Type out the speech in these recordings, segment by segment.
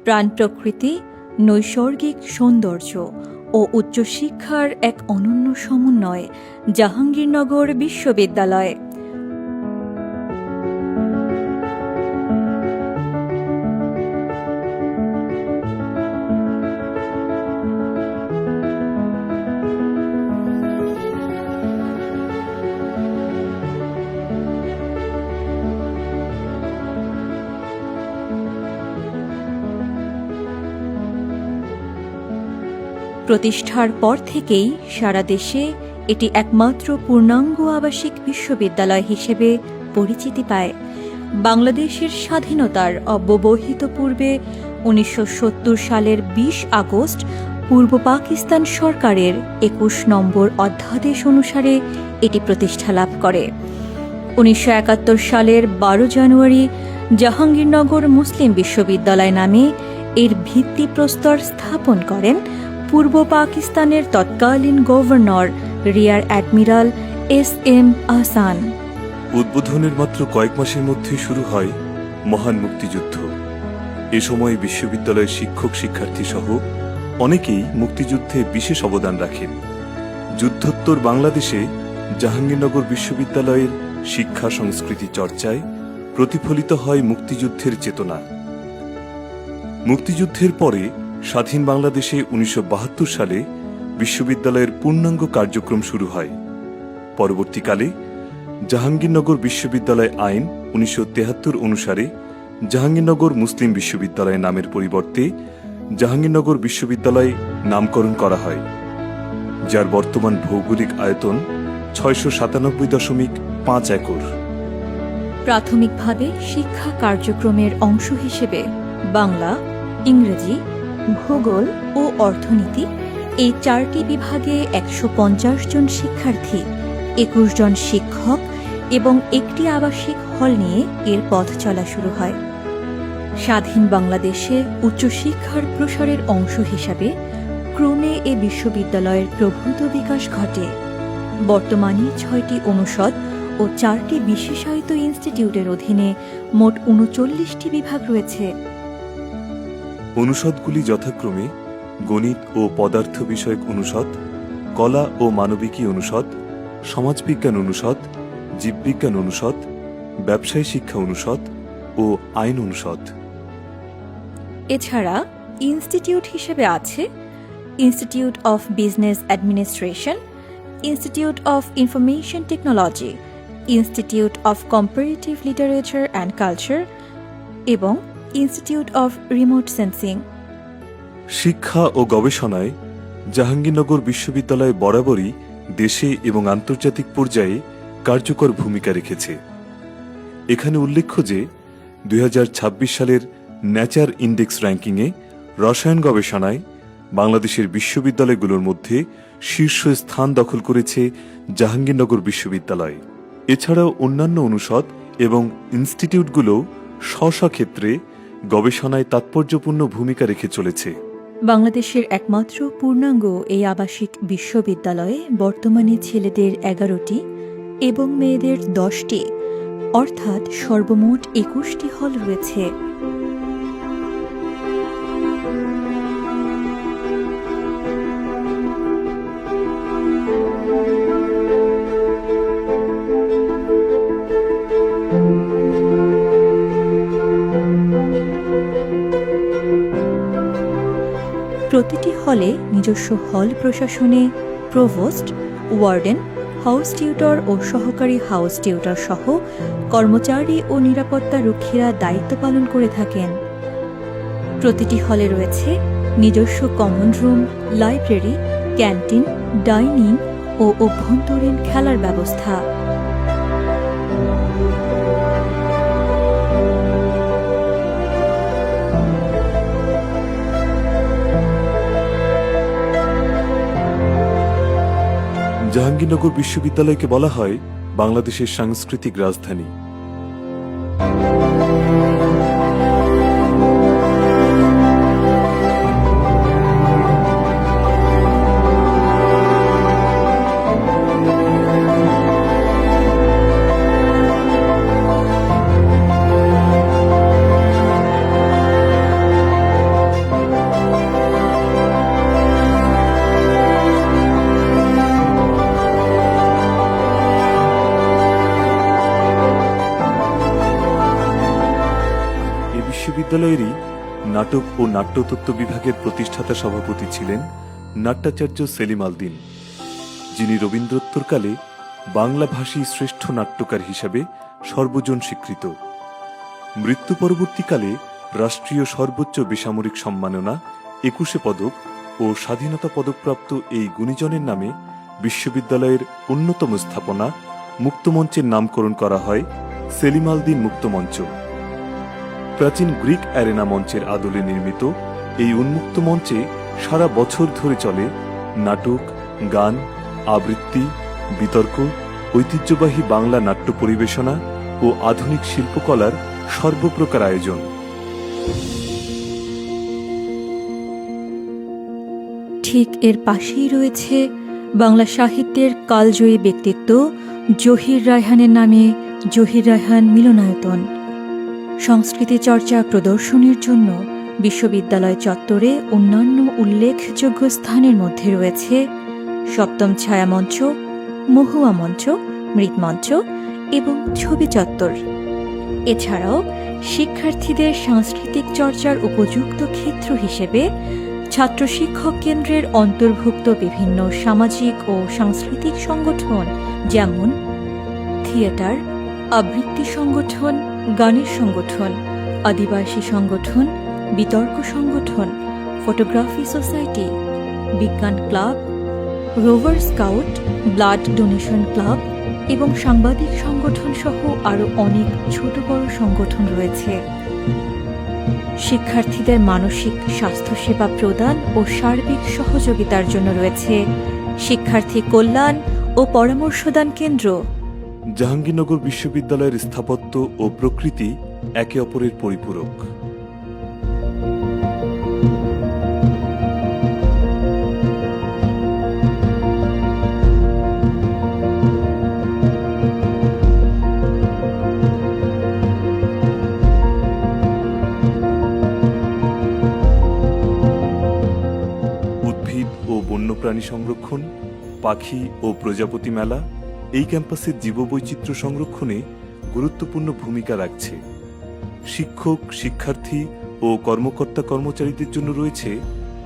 প্রাণ প্রকৃতি, নৈসর্গিক সৌন্দর্য ও উচ্চশিক্ষার এক অনন্য সমন্বয় জাহাঙ্গীরনগর বিশ্ববিদ্যালয়। প্রতিষ্ঠার পর থেকেই সারা দেশে এটি একমাত্র পূর্ণাঙ্গ আবাসিক বিশ্ববিদ্যালয় হিসেবে পরিচিতি পায়। বাংলাদেশের স্বাধীনতার অব্যবহিত পূর্বে 1970 সালের 20 আগস্ট পূর্ব পাকিস্তান সরকারের 21 নম্বর অধ্যাদেশ অনুসারে এটি প্রতিষ্ঠা লাভ করে। 1971 সালের 12 জানুয়ারি জাহাঙ্গীরনগর মুসলিম বিশ্ববিদ্যালয় নামে এর ভিত্তিপ্রস্তর স্থাপন করেন পূর্ব পাকিস্তানের তৎকালীন governor rear admiral SM. Ahsan. উদ্বোধনের মাত্র কয়েক মাসের মধ্যেই শুরু হয় মহান মুক্তিযুদ্ধ। এ সময় বিশ্ববিদ্যালয়ের শিক্ষক শিক্ষার্থী সহ অনেকেই মুক্তিযুদ্ধে বিশেষ অবদান রাখেন। যুদ্ধোত্তর বাংলাদেশে জাহাঙ্গীরনগর বিশ্ববিদ্যালয়ের শিক্ষা সংস্কৃতি চর্চায় প্রতিফলিত হয় মুক্তিযুদ্ধের চেতনা। মুক্তিযুদ্ধের পরে স্বাধীন বাংলাদেশে 1972 সালে বিশ্ববিদ্যালয়ের পূর্ণাঙ্গ কার্যক্রম শুরু হয়। পরবর্তীকালে জাহাঙ্গীরনগর বিশ্ববিদ্যালয় আইন 1973 অনুসারে জাহাঙ্গীরনগর মুসলিম বিশ্ববিদ্যালয় নামের পরিবর্তে জাহাঙ্গীরনগর বিশ্ববিদ্যালয় নামকরণ করা হয়, যার বর্তমান ভৌগোলিক আয়তন 697.5 একর। প্রাথমিকভাবে শিক্ষা কার্যক্রমের অংশ হিসেবে বাংলা, ইংরেজি, ভূগোল ও অর্থনীতি এই 4টি বিভাগে 150 জন শিক্ষার্থী, 21 জন শিক্ষক এবং একটি আবাসিক হল নিয়ে এর পথ চলা শুরু হয়। স্বাধীন বাংলাদেশে উচ্চশিক্ষার প্রসারের অংশ হিসাবে ক্রমে এ বিশ্ববিদ্যালয়ের প্রভূত বিকাশ ঘটে। বর্তমানে 6টি অনুষদ ও 4টি বিশেষায়িত ইনস্টিটিউটের অধীনে মোট 39টি বিভাগ রয়েছে। অনুষদগুলি যথাক্রমে গণিত ও পদার্থ বিষয়ক অনুষদ, কলা ও মানবিকী অনুষদ, সমাজবিজ্ঞান অনুষদ, জীববিজ্ঞান অনুষদ, ব্যবসায় শিক্ষা অনুষদ ও আইন অনুষদ। এছাড়া ইনস্টিটিউট হিসেবে আছে institute of business administration, institute of information technology, institute of comparative literature and culture এবং ইনস্টিটিউট অফ রিমোট সেন্সিং। শিক্ষা ও গবেষণায় জাহাঙ্গীরনগর বিশ্ববিদ্যালয় বরাবরই দেশে এবং আন্তর্জাতিক পর্যায়ে কার্যকর ভূমিকা রেখেছে। এখানে উল্লেখ্য যে 2026 সালের নেচার ইন্ডেক্স র্যাঙ্কিংয়ে রসায়ন গবেষণায় বাংলাদেশের বিশ্ববিদ্যালয়গুলোর মধ্যে শীর্ষ স্থান দখল করেছে জাহাঙ্গীরনগর বিশ্ববিদ্যালয়। এছাড়াও অন্যান্য অনুষদ এবং ইনস্টিটিউটগুলো স্ব ক্ষেত্রে গবেষণায় তাৎপর্যপূর্ণ ভূমিকা রেখে চলেছে। বাংলাদেশের একমাত্র পূর্ণাঙ্গ এই আবাসিক বিশ্ববিদ্যালয়ে বর্তমানে ছেলেদের 11টি এবং মেয়েদের 10টি অর্থাৎ সর্বমোট 21টি হল রয়েছে। প্রতিটি হলে নিজস্ব হল প্রশাসনে প্রভোস্ট, ওয়ার্ডেন, হাউস টিউটর ও সহকারী হাউস টিউটর সহ কর্মচারী ও নিরাপত্তা রক্ষীরা দায়িত্ব পালন করে থাকেন। প্রতিটি হলে রয়েছে নিজস্ব common room, library, canteen, dining ও অভ্যন্তরীণ খেলার ব্যবস্থা। জাহাঙ্গীরনগর বিশ্ববিদ্যালয়কে বলা হয় বাংলাদেশের সাংস্কৃতিক রাজধানী। বিশ্ববিদ্যালয়েরই নাটক ও নাট্যতত্ত্ব বিভাগের প্রতিষ্ঠাতা সভাপতি ছিলেন নাট্যাচার্য সেলিম আল-দীন, যিনি রবীন্দ্রোত্তরকালে বাংলাভাষী শ্রেষ্ঠ নাট্যকার হিসাবে সর্বজন স্বীকৃত। মৃত্যু পরবর্তীকালে রাষ্ট্রীয় সর্বোচ্চ বেসামরিক সম্মাননা ২১ পদক ও স্বাধীনতা পদকপ্রাপ্ত এই গুণীজনের নামে বিশ্ববিদ্যালয়ের অন্যতম স্থাপনা মুক্তমঞ্চের নামকরণ করা হয় সেলিম আল-দীন মুক্তমঞ্চ। প্রাচীন গ্রিক অ্যারেনা মঞ্চের আদলে নির্মিত এই উন্মুক্ত মঞ্চে সারা বছর ধরে চলে নাটক, গান, আবৃত্তি, বিতর্ক, ঐতিহ্যবাহী বাংলা নাট্য পরিবেশনা ও আধুনিক শিল্পকলার সর্বপ্রকার আয়োজন। ঠিক এর পাশেই রয়েছে বাংলা সাহিত্যের কালজয়ী ব্যক্তিত্ব জহির রায়হানের নামে জহির রায়হান মিলনায়তন। সংস্কৃতি চর্চা প্রদর্শনীর জন্য বিশ্ববিদ্যালয় চত্বরে অন্যান্য উল্লেখযোগ্য স্থানের মধ্যে রয়েছে সপ্তম ছায়ামঞ্চ, মহুয়া মঞ্চ, মৃৎমঞ্চ এবং ছবি চত্বর। এছাড়াও শিক্ষার্থীদের সাংস্কৃতিক চর্চার উপযুক্ত ক্ষেত্র হিসেবে ছাত্র শিক্ষক কেন্দ্রের অন্তর্ভুক্ত বিভিন্ন সামাজিক ও সাংস্কৃতিক সংগঠন যেমন থিয়েটার, আবৃত্তি সংগঠন, গানের সংগঠন, আদিবাসী সংগঠন, বিতর্ক সংগঠন, ফটোগ্রাফি সোসাইটি, বিজ্ঞান club, rover scout, blood donation club এবং সাংবাদিক সংগঠন সহ আরও অনেক ছোট বড় সংগঠন রয়েছে। শিক্ষার্থীদের মানসিক স্বাস্থ্যসেবা প্রদান ও সার্বিক সহযোগিতার জন্য রয়েছে শিক্ষার্থী কল্যাণ ও পরামর্শদান কেন্দ্র। জাহাঙ্গীরনগর বিশ্ববিদ্যালয়ের স্থাপত্য ও প্রকৃতি একে অপরের পরিপূরক। উদ্ভিদ ও বন্যপ্রাণী সংরক্ষণ, পাখি ও প্রজাপতি মেলা এই ক্যাম্পাসের জীববৈচিত্র্য সংরক্ষণে গুরুত্বপূর্ণ ভূমিকা রাখছে। শিক্ষক, শিক্ষার্থী ও কর্মকর্তা কর্মচারীদের জন্য রয়েছে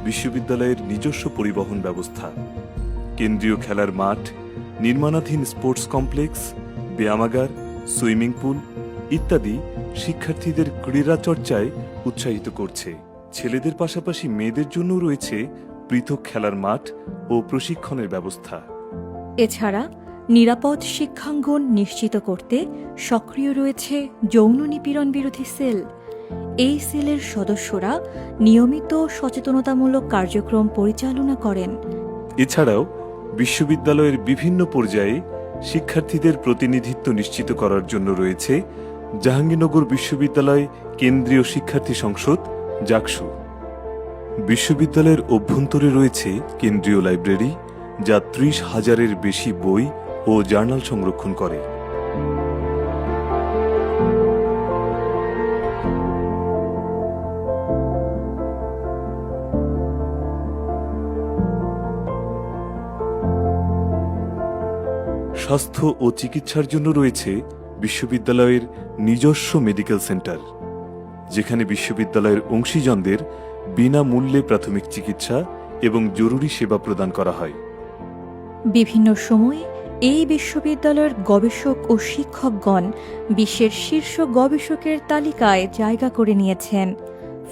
বিশ্ববিদ্যালয়ের নিজস্ব পরিবহন ব্যবস্থা, কেন্দ্রীয় খেলার মাঠ, নির্মাণাধীন স্পোর্টস কমপ্লেক্স, ব্যায়ামাগার, সুইমিং পুল ইত্যাদি শিক্ষার্থীদের ক্রীড়া চর্চায় উৎসাহিত করছে। ছেলেদের পাশাপাশি মেয়েদের জন্য রয়েছে পৃথক খেলার মাঠ ও প্রশিক্ষণের ব্যবস্থা। এছাড়া নিরাপদ শিক্ষাঙ্গন নিশ্চিত করতে সক্রিয় রয়েছে যৌন নিপীড়ন বিরোধী সেল। এই সেলের সদস্যরা নিয়মিত সচেতনতামূলক কার্যক্রম পরিচালনা করেন। এছাড়াও বিশ্ববিদ্যালয়ের বিভিন্ন পর্যায়ে শিক্ষার্থীদের প্রতিনিধিত্ব নিশ্চিত করার জন্য রয়েছে জাহাঙ্গীরনগর বিশ্ববিদ্যালয় কেন্দ্রীয় শিক্ষার্থী সংসদ জাকসু। বিশ্ববিদ্যালয়ের অভ্যন্তরে রয়েছে কেন্দ্রীয় লাইব্রেরি, যা ৩০,০০০-এর বেশি বই ও জার্নাল সংরক্ষণ করে। স্বাস্থ্য ও চিকিৎসার জন্য রয়েছে বিশ্ববিদ্যালয়ের নিজস্ব মেডিকেল সেন্টার, যেখানে বিশ্ববিদ্যালয়ের অংশীজনদের বিনামূল্যে প্রাথমিক চিকিৎসা এবং জরুরি সেবা প্রদান করা হয়। বিভিন্ন সময়ে এই বিশ্ববিদ্যালয়ের গবেষক ও শিক্ষকগণ বিশ্বের শীর্ষ গবেষকের তালিকায় জায়গা করে নিয়েছেন।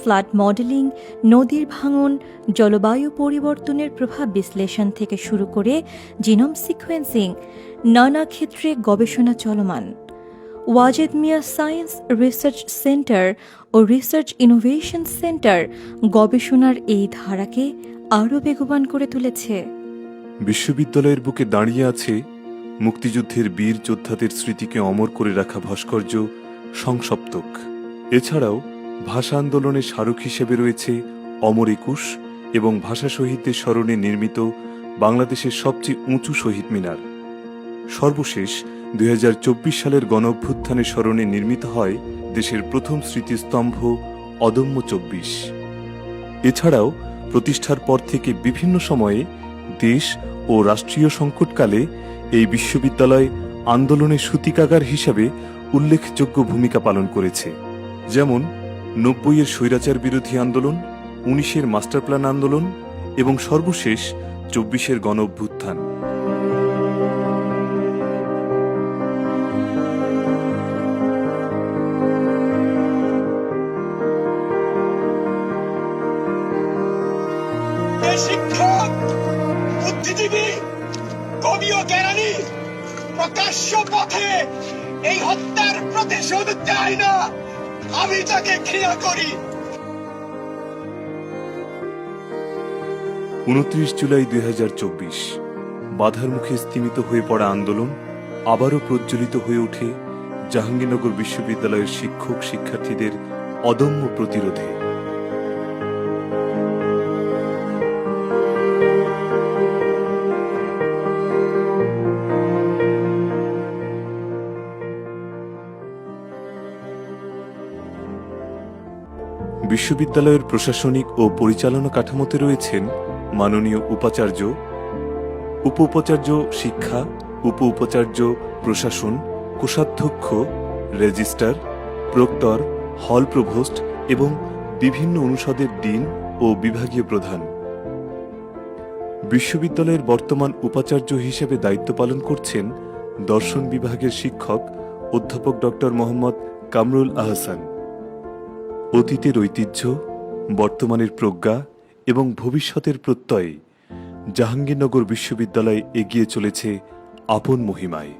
ফ্লাড মডেলিং, নদীর ভাঙন, জলবায়ু পরিবর্তনের প্রভাব বিশ্লেষণ থেকে শুরু করে জিনোম সিকোয়েন্সিং নানা ক্ষেত্রে গবেষণা চলমান। Wazed Miah science research centre ও রিসার্চ ইনোভেশন সেন্টার গবেষণার এই ধারাকে আরও বেগবান করে তুলেছে। বিশ্ববিদ্যালয়ের বুকে দাঁড়িয়ে আছে মুক্তিযুদ্ধের বীর যোদ্ধাদের স্মৃতিকে অমর করে রাখা ভাস্কর্য সংসপ্তক। এছাড়াও ভাষা আন্দোলনের স্মারক হিসেবে রয়েছে অমর একুশ এবং ভাষা শহীদদের স্মরণে নির্মিত বাংলাদেশের সবচেয়ে উঁচু শহীদ মিনার। সর্বশেষ ২০২৪ সালের গণঅভ্যুত্থানের স্মরণে নির্মিত হয় দেশের প্রথম স্মৃতিস্তম্ভ অদম্য ২৪। এছাড়াও প্রতিষ্ঠার পর থেকে বিভিন্ন সময়ে দেশ ও রাষ্ট্রীয় সংকটকালে এই বিশ্ববিদ্যালয় আন্দোলনের সূতিকাগার হিসাবে উল্লেখযোগ্য ভূমিকা পালন করেছে। যেমন 90-এর স্বৈরাচার বিরোধী আন্দোলন, 19-এর মাস্টার প্ল্যান আন্দোলন এবং সর্বশেষ 24-এর গণ অভ্যুত্থান। শিক্ষক, বুদ্ধিজীবী, কবি ও জ্ঞানী প্রকাশ্য পথে এই হত্যার প্রতিশোধ চায় না। আমি তাকে ঘৃণা করি। 29 জুলাই 2024 বাধার মুখে স্তিমিত হয়ে পড়া আন্দোলন আবারও প্রজ্বলিত হয়ে ওঠে জাহাঙ্গীরনগর বিশ্ববিদ্যালয়ের শিক্ষক শিক্ষার্থীদের অদম্য প্রতিরোধে। বিশ্ববিদ্যালয়ের প্রশাসনিক ও পরিচালনা কাঠামোতে রয়েছেন মাননীয় উপাচার্য, উপ-উপাচার্য শিক্ষা, উপ-উপাচার্য প্রশাসন, কোষাধ্যক্ষ, রেজিস্ট্রার, প্রক্টর, হল প্রভোস্ট এবং বিভিন্ন অনুষদের ডিন ও বিভাগীয় প্রধান। বিশ্ববিদ্যালয়ের বর্তমান উপাচার্য হিসেবে দায়িত্ব পালন করছেন দর্শন বিভাগের শিক্ষক অধ্যাপক ডক্টর মোহাম্মদ কামরুল আহসান। অতীতের ঐতিহ্য, বর্তমানের প্রজ্ঞা এবং ভবিষ্যতের প্রত্যয়ে জাহাঙ্গীরনগর বিশ্ববিদ্যালয় এগিয়ে চলেছে আপন মহিমায়।